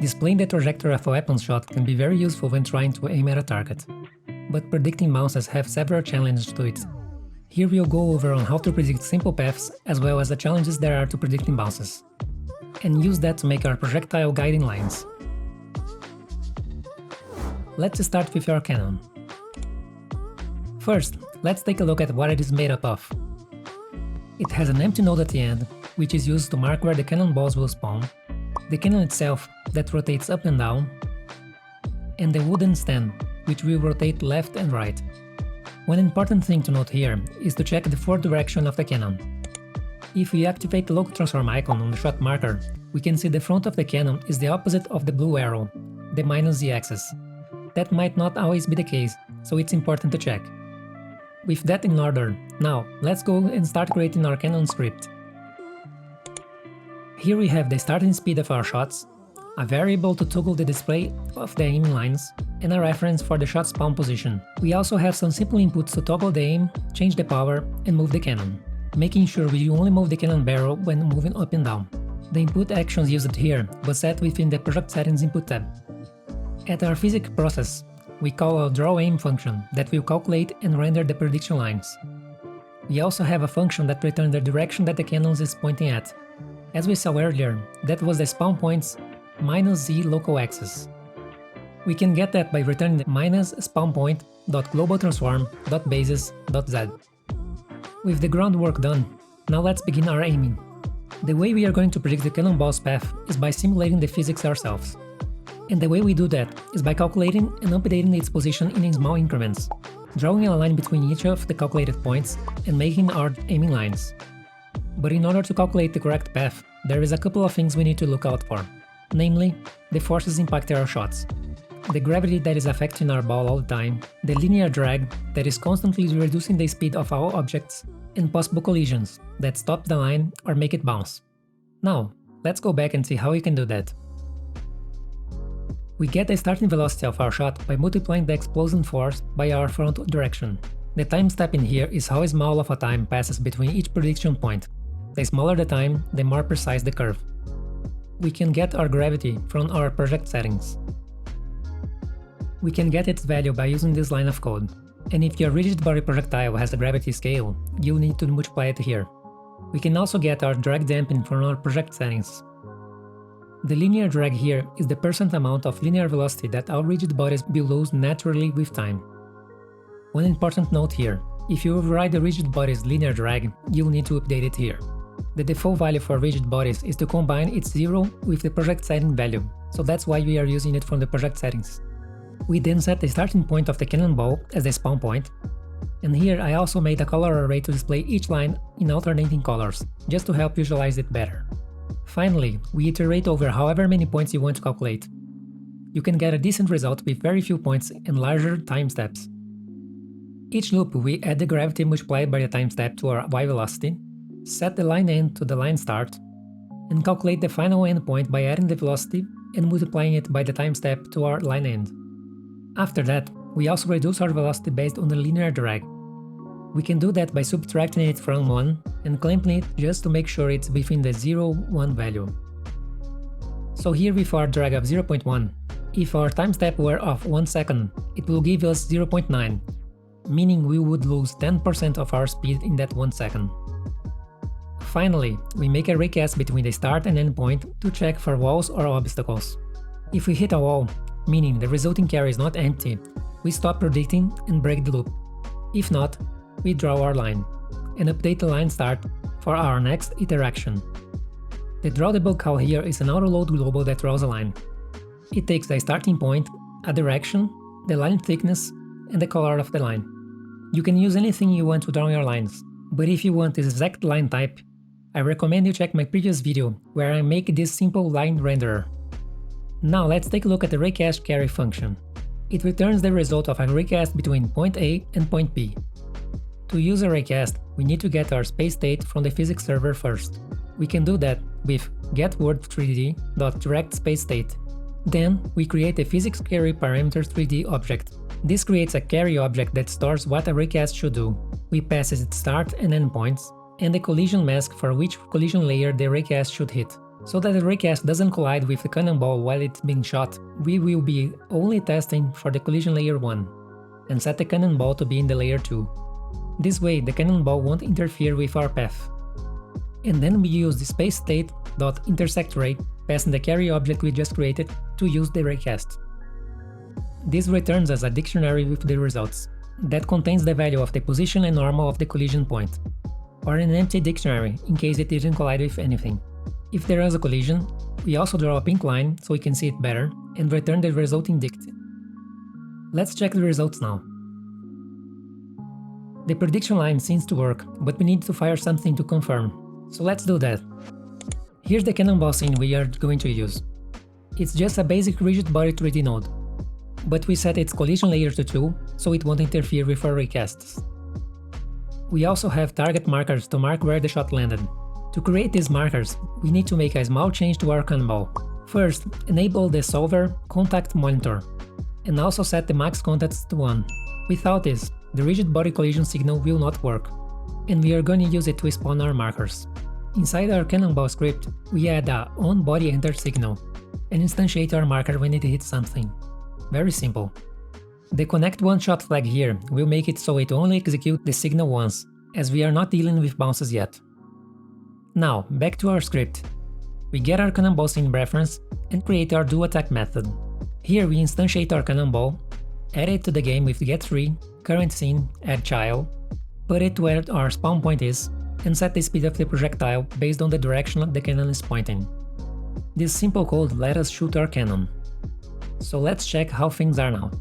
Displaying the trajectory of a weapon shot can be very useful when trying to aim at a target. But predicting bounces have several challenges to it. Here we'll go over on how to predict simple paths as well as the challenges there are to predicting bounces, and use that to make our projectile guiding lines. Let's start with our cannon. First, let's take a look at what it is made up of. It has an empty node at the end, which is used to mark where the cannonballs will spawn, the cannon itself that rotates up and down, and the wooden stand, which will rotate left and right. One important thing to note here is to check the forward direction of the cannon. If we activate the local transform icon on the shot marker, we can see the front of the cannon is the opposite of the blue arrow, the -z axis. That might not always be the case, so it's important to check. With that in order, now let's go and start creating our cannon script. Here we have the starting speed of our shots, a variable to toggle the display of the aiming lines, and a reference for the shot spawn position. We also have some simple inputs to toggle the aim, change the power, and move the cannon, making sure we only move the cannon barrel when moving up and down. The input actions used here was set within the Project Settings input tab. At our physics process, we call a drawAim function that will calculate and render the prediction lines. We also have a function that returns the direction that the cannon is pointing at. As we saw earlier, that was the spawn point's -z local axis. We can get that by returning the -spawnpoint.globaltransform.basis.z. With the groundwork done, now let's begin our aiming. The way we are going to predict the cannonball's path is by simulating the physics ourselves. And the way we do that is by calculating and updating its position in small increments, drawing a line between each of the calculated points and making our aiming lines. But in order to calculate the correct path, there is a couple of things we need to look out for, namely, the forces impacting our shots, the gravity that is affecting our ball all the time, the linear drag that is constantly reducing the speed of all objects, and possible collisions that stop the line or make it bounce. Now, let's go back and see how we can do that. We get the starting velocity of our shot by multiplying the explosion force by our front direction. The time step in here is how small of a time passes between each prediction point. The smaller the time, the more precise the curve. We can get our gravity from our project settings. We can get its value by using this line of code, and if your rigid body projectile has a gravity scale, you'll need to multiply it here. We can also get our drag damping from our project settings. The linear drag here is the percent amount of linear velocity that all rigid bodies will lose naturally with time. One important note here, if you override the rigid body's linear drag, you'll need to update it here. The default value for rigid bodies is to combine its 0 with the project setting value, so that's why we are using it from the project settings. We then set the starting point of the cannonball as the spawn point, and here I also made a color array to display each line in alternating colors, just to help visualize it better. Finally, we iterate over however many points you want to calculate. You can get a decent result with very few points and larger time steps. Each loop we add the gravity multiplied by the time step to our y velocity, set the line end to the line start, and calculate the final endpoint by adding the velocity and multiplying it by the time step to our line end. After that, we also reduce our velocity based on the linear drag. We can do that by subtracting it from 1 and clamping it just to make sure it's within the 0,1 value. So here with our drag of 0.1, if our time step were of 1 second, it will give us 0.9, meaning we would lose 10% of our speed in that 1 second. Finally, we make a raycast between the start and end point to check for walls or obstacles. If we hit a wall, meaning the resulting carry is not empty, we stop predicting and break the loop. If not, we draw our line, and update the line start for our next iteration. The drawable call here is an autoload global that draws a line. It takes the starting point, a direction, the line thickness, and the color of the line. You can use anything you want to draw your lines, but if you want this exact line type, I recommend you check my previous video where I make this simple line renderer. Now let's take a look at the raycast carry function. It returns the result of a raycast between point A and point B. To use a raycast, we need to get our space state from the physics server first. We can do that with getWord3d.directSpaceState. Then we create a physics carry parameters 3D object. This creates a carry object that stores what a raycast should do. We pass its start and end points, and the collision mask for which collision layer the raycast should hit. So that the raycast doesn't collide with the cannonball while it's being shot, we will be only testing for the collision layer 1, and set the cannonball to be in the layer 2. This way, the cannonball won't interfere with our path. And then we use the spacestate.intersectRay, passing the carry object we just created, to use the raycast. This returns us a dictionary with the results, that contains the value of the position and normal of the collision point, or an empty dictionary in case it didn't collide with anything. If there is a collision, we also draw a pink line so we can see it better, and return the resulting dict. Let's check the results now. The prediction line seems to work, but we need to fire something to confirm, so let's do that. Here's the cannonball scene we are going to use. It's just a basic rigid body 3D node, but we set its collision layer to 2, so it won't interfere with our raycasts. We also have target markers to mark where the shot landed. To create these markers, we need to make a small change to our cannonball. First, enable the solver contact monitor, and also set the max contacts to 1. Without this, the rigid body collision signal will not work, and we are going to use it to spawn our markers. Inside our cannonball script, we add a onBodyEnter signal, and instantiate our marker when it hits something. Very simple. The connect one shot flag here will make it so it only executes the signal once, as we are not dealing with bounces yet. Now, back to our script. We get our cannonball scene reference and create our doAttack method. Here we instantiate our cannonball, add it to the game with get3, current scene, add child, put it where our spawn point is, and set the speed of the projectile based on the direction the cannon is pointing. This simple code let us shoot our cannon. So let's check how things are now.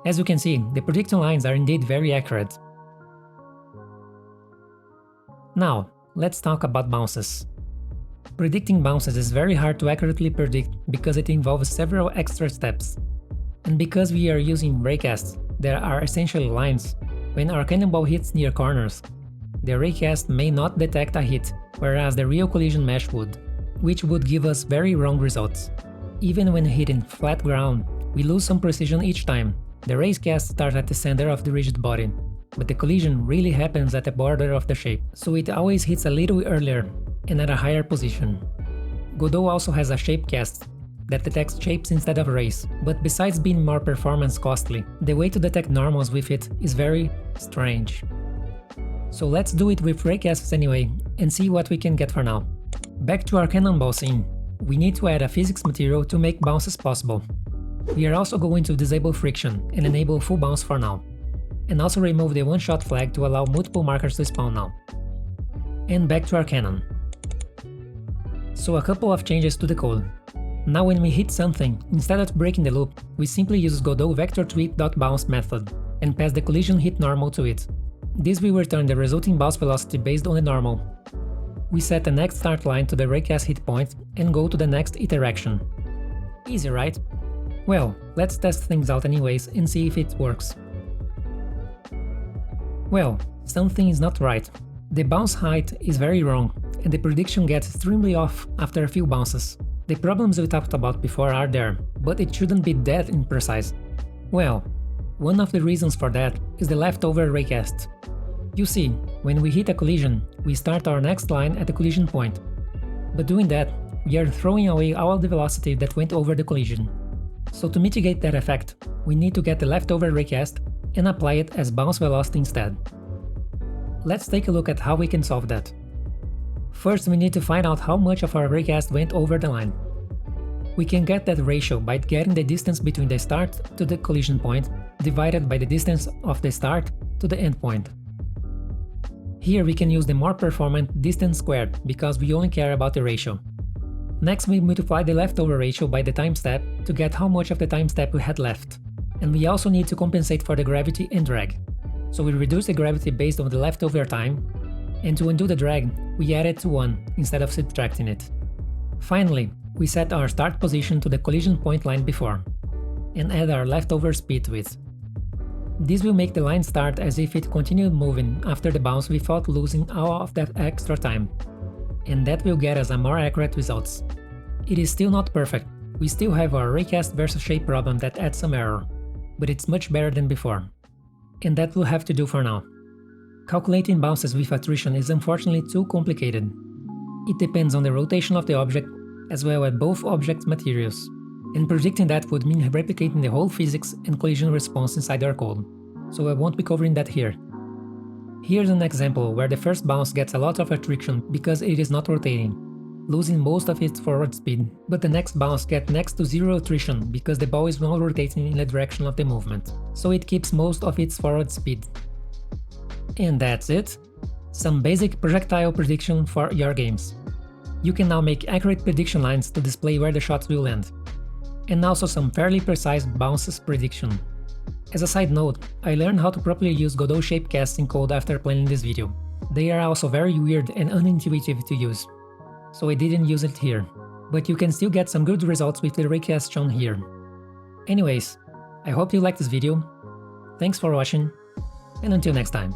As you can see, the prediction lines are indeed very accurate. Now, let's talk about bounces. Predicting bounces is very hard to accurately predict because it involves several extra steps. And because we are using raycasts, there are essentially lines. When our cannonball hits near corners, the raycast may not detect a hit, whereas the real collision mesh would, which would give us very wrong results. Even when hitting flat ground, we lose some precision each time. The raycast starts at the center of the rigid body, but the collision really happens at the border of the shape, so it always hits a little earlier and at a higher position. Godot also has a shapecast that detects shapes instead of rays, but besides being more performance costly, the way to detect normals with it is very strange. So let's do it with raycasts anyway and see what we can get for now. Back to our cannonball scene. We need to add a physics material to make bounces possible. We are also going to disable friction and enable full bounce for now, and also remove the one-shot flag to allow multiple markers to spawn now. And back to our cannon. So a couple of changes to the code. Now when we hit something, instead of breaking the loop, we simply use Godot vector_tweak.bounce method and pass the collision hit normal to it. This will return the resulting bounce velocity based on the normal. We set the next start line to the raycast hit point and go to the next iteration. Easy, right? Well, let's test things out anyways and see if it works. Well, something is not right. The bounce height is very wrong, and the prediction gets extremely off after a few bounces. The problems we talked about before are there, but it shouldn't be that imprecise. Well, one of the reasons for that is the leftover raycast. You see, when we hit a collision, we start our next line at the collision point. But doing that, we are throwing away all of the velocity that went over the collision. So to mitigate that effect, we need to get the leftover raycast and apply it as bounce velocity instead. Let's take a look at how we can solve that. First, we need to find out how much of our raycast went over the line. We can get that ratio by getting the distance between the start to the collision point divided by the distance of the start to the end point. Here we can use the more performant distance squared because we only care about the ratio. Next, we multiply the leftover ratio by the time step to get how much of the time step we had left. And we also need to compensate for the gravity and drag. So we reduce the gravity based on the leftover time, and to undo the drag, we add it to 1 instead of subtracting it. Finally, we set our start position to the collision point line before, and add our leftover speed to it. This will make the line start as if it continued moving after the bounce without losing all of that extra time, and that will get us a more accurate results. It is still not perfect, we still have our raycast versus shape problem that adds some error, but it's much better than before. And that will have to do for now. Calculating bounces with attrition is unfortunately too complicated. It depends on the rotation of the object, as well as both objects' materials, and predicting that would mean replicating the whole physics and collision response inside our code, so I won't be covering that here. Here's an example where the first bounce gets a lot of attrition because it is not rotating, losing most of its forward speed, but the next bounce gets next to zero attrition because the ball is not rotating in the direction of the movement, so it keeps most of its forward speed. And that's it! Some basic projectile prediction for your games. You can now make accurate prediction lines to display where the shots will land. And also some fairly precise bounces prediction. As a side note, I learned how to properly use Godot shapecast in code after playing this video. They are also very weird and unintuitive to use, so I didn't use it here, but you can still get some good results with the raycast shown here. Anyways, I hope you liked this video, thanks for watching, and until next time.